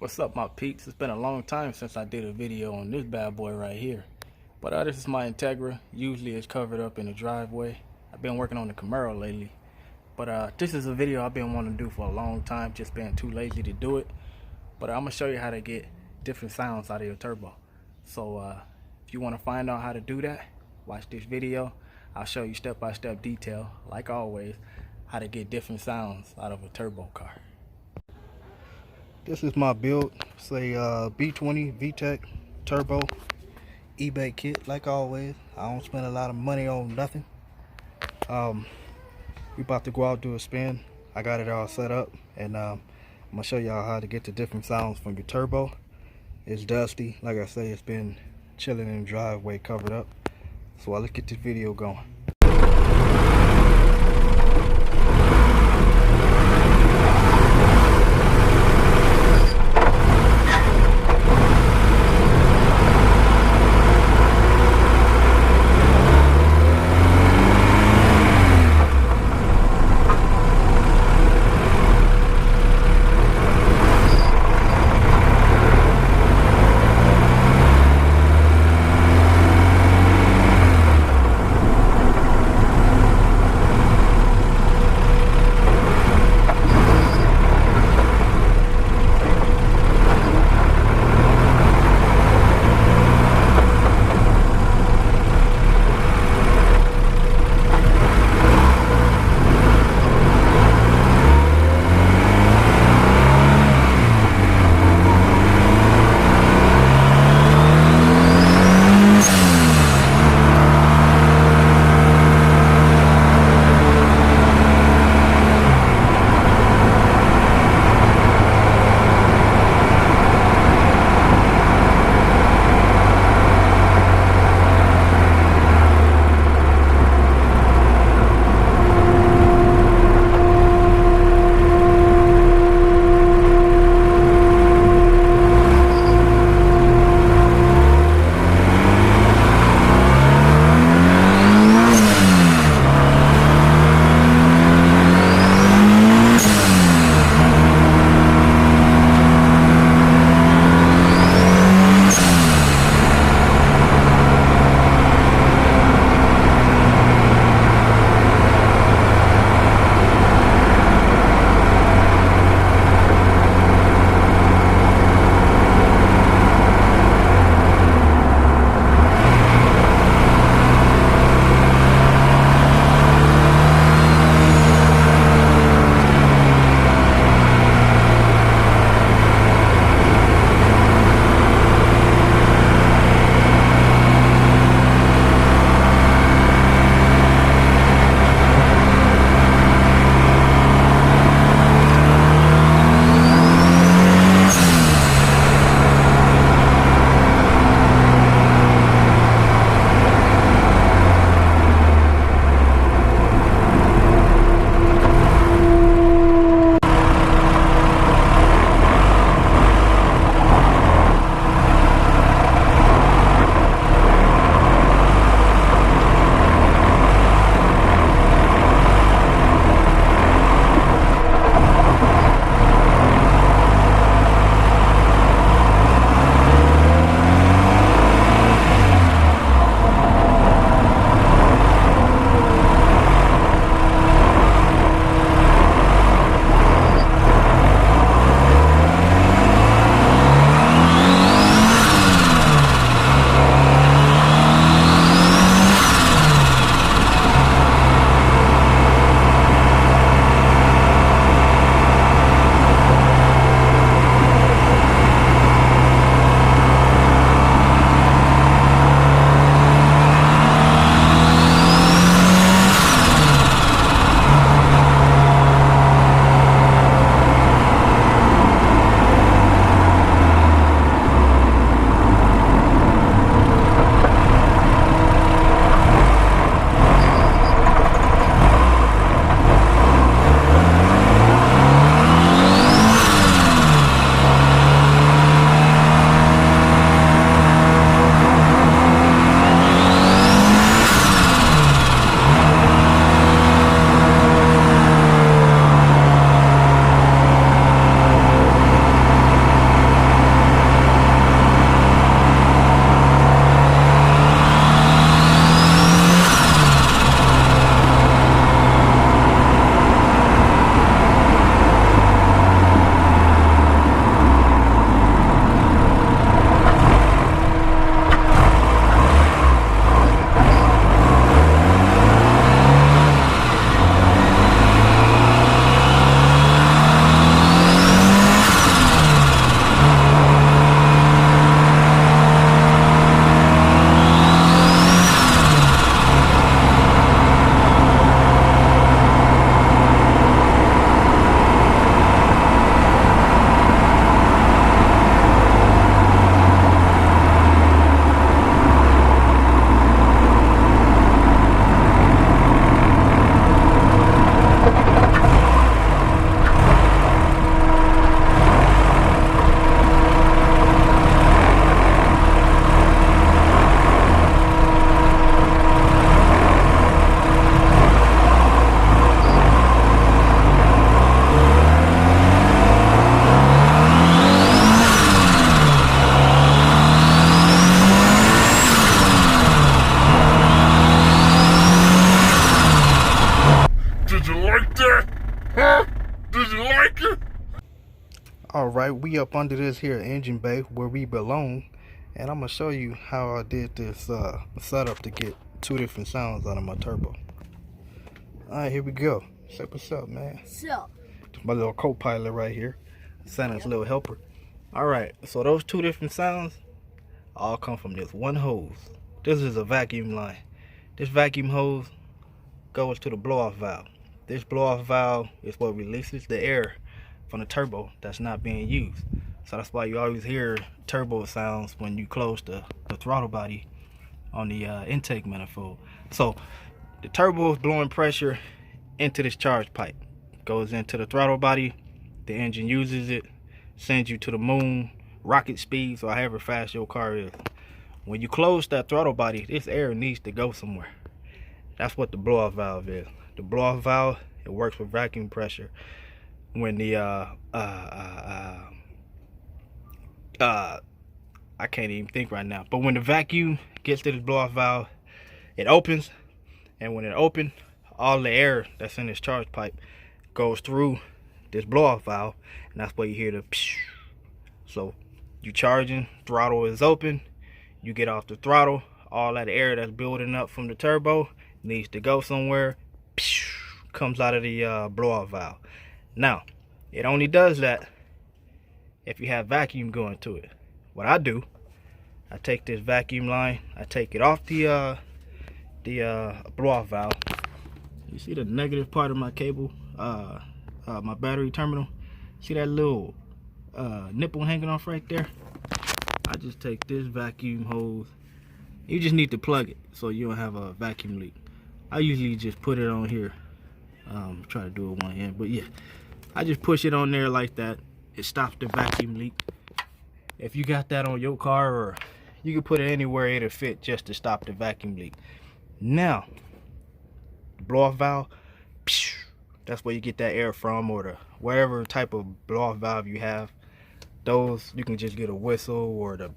What's up, my peeps? It's been a long time since I did a video on this bad boy right here. But this is my Integra. Usually it's covered up in the driveway. I've been working on the Camaro lately. But this is a video I've been wanting to do for a long time, just been too lazy to do it. But I'm going to show you how to get different sounds out of your turbo. So if you want to find out how to do that, watch this video. I'll show you step-by-step detail, like always, how to get different sounds out of a turbo car. This is my build. It's a B20 VTEC turbo eBay kit. Like always, I don't spend a lot of money on nothing. We about to go out, do a spin. I got it all set up, and I'm gonna show y'all how to get the different sounds from your turbo. It's dusty, like I say, it's been chilling in the driveway, covered up. So let's get this video going. Alright, we up under this here engine bay where we belong, and I'm gonna show you how I did this setup to get two different sounds out of my turbo. Alright, here we go. Say what's up, man. What's up? My little co-pilot right here, Santa's little helper. Alright, so those two different sounds all come from this one hose. This is a vacuum line. This vacuum hose goes to the blow-off valve. This blow-off valve is what releases the air from the turbo that's not being used. So that's why you always hear turbo sounds when you close the throttle body on the intake manifold. So the turbo is blowing pressure into this charge pipe, goes into the throttle body, the engine uses it, sends you to the moon, rocket speed, or however fast your car is. When you close that throttle body, this air needs to go somewhere. That's what the blow-off valve is. The blow-off valve, it works with vacuum pressure. When the I can't even think right now, but when the vacuum gets to the blow-off valve, it opens, and when it opens, all the air that's in this charge pipe goes through this blow-off valve, and that's where you hear the psh. So you charging, throttle is open, you get off the throttle, all that air that's building up from the turbo needs to go somewhere, psh, comes out of the blow-off valve. Now, it only does that if you have vacuum going to it. What I do, I take this vacuum line, I take it off the blow-off valve. You see the negative part of my cable, my battery terminal? See that little nipple hanging off right there? I just take this vacuum hose. You just need to plug it so you don't have a vacuum leak. I usually just put it on here. Try to do it one hand, but yeah, I just push it on there like that. It stops the vacuum leak. If you got that on your car, or you can put it anywhere it'll fit just to stop the vacuum leak. Now, the blow-off valve, that's where you get that air from, or the whatever type of blow-off valve you have. Those you can just get a whistle or the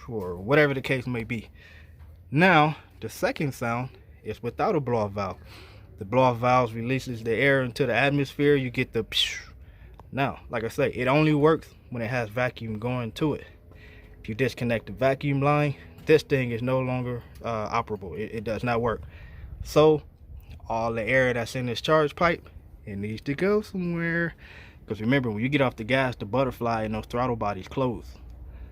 or whatever the case may be. Now, the second sound is without a blow-off valve. The blow-off valve releases the air into the atmosphere. You get the psh. Now, like I say, it only works when it has vacuum going to it. If you disconnect the vacuum line, this thing is no longer operable. It does not work. So all the air that's in this charge pipe, it needs to go somewhere. Because remember, when you get off the gas, the butterfly and those throttle bodies close.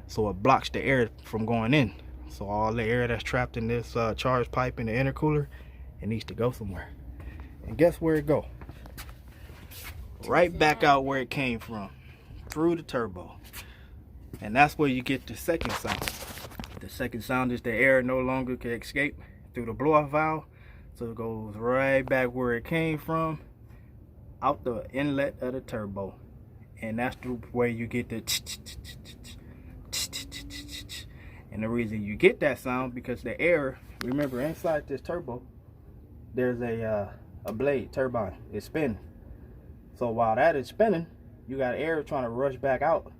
So it blocks the air from going in. So all the air that's trapped in this charge pipe in the intercooler, it needs to go somewhere. And guess where it go? Right back out where it came from, through the turbo. And that's where you get the second sound. The second sound is the air no longer can escape through the blow-off valve. So it goes right back where it came from, out the inlet of the turbo. And that's the way you get the and the reason you get that sound, because the air, remember, inside this turbo, there's a blade turbine. It's spinning. So while that is spinning, you got air trying to rush back out.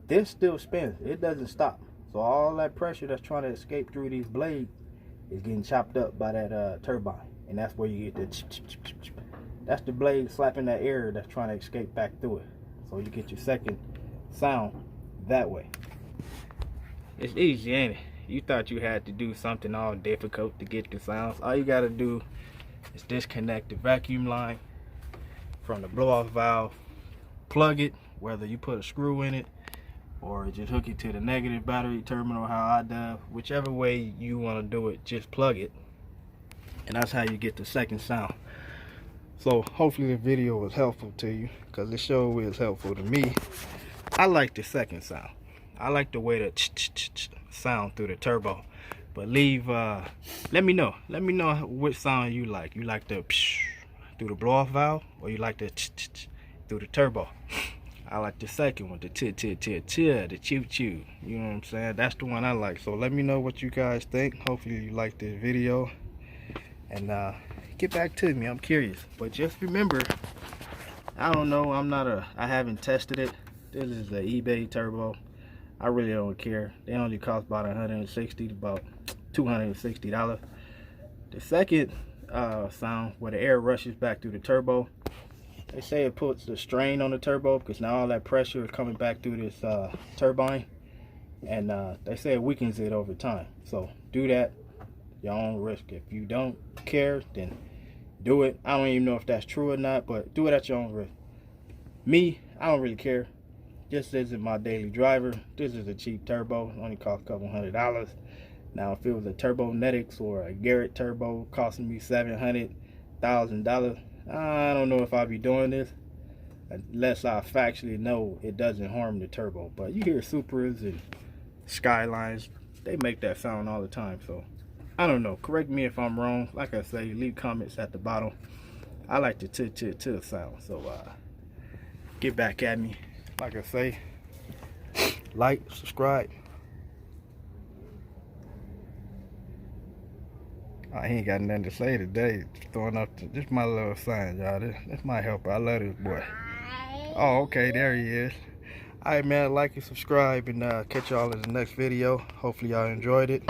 This still spins. It doesn't stop. So all that pressure that's trying to escape through these blades is getting chopped up by that turbine. And that's where you get the that's the blade slapping that air that's trying to escape back through it. So you get your second sound that way. It's easy, ain't it? You thought you had to do something all difficult to get the sounds. All you gotta do is disconnect the vacuum line from the blow-off valve, plug it, whether you put a screw in it or just hook it to the negative battery terminal, how I do, whichever way you want to do it, just plug it, and that's how you get the second sound. So hopefully the video was helpful to you, because it sure is helpful to me. I like the second sound. I like the way that sound through the turbo. But leave let me know which sound you like. You like the through the blow-off valve, or you like the through the turbo? I like the second one, the the choo-choo. You know what I'm saying? That's the one I like. So let me know what you guys think. Hopefully you like this video, and get back to me. I'm curious. But just remember, I don't know, I haven't tested it. This is the eBay turbo. I really don't care. They only cost about $160 to about $260. The second sound, where the air rushes back through the turbo, They say it puts the strain on the turbo because now all that pressure is coming back through this turbine, and they say it weakens it over time. So do that, your own risk. If you don't care, then do it. I don't even know if that's true or not, but do it at your own risk. Me, I don't really care. This isn't my daily driver. This is a cheap turbo. It only cost a couple $100. Now, if it was a Turbonetics or a Garrett turbo costing me $700,000, I don't know if I'll be doing this unless I factually know it doesn't harm the turbo. But you hear Supras and Skylines, they make that sound all the time. So I don't know. Correct me if I'm wrong. Like I say, leave comments at the bottom. I like the to sound. So get back at me. Like I say, like, subscribe. I ain't got nothing to say today. Just throwing up just my little sign, y'all. This might help. I love this boy. Oh, okay, there he is. Alright, man, like and subscribe, and catch y'all in the next video. Hopefully y'all enjoyed it.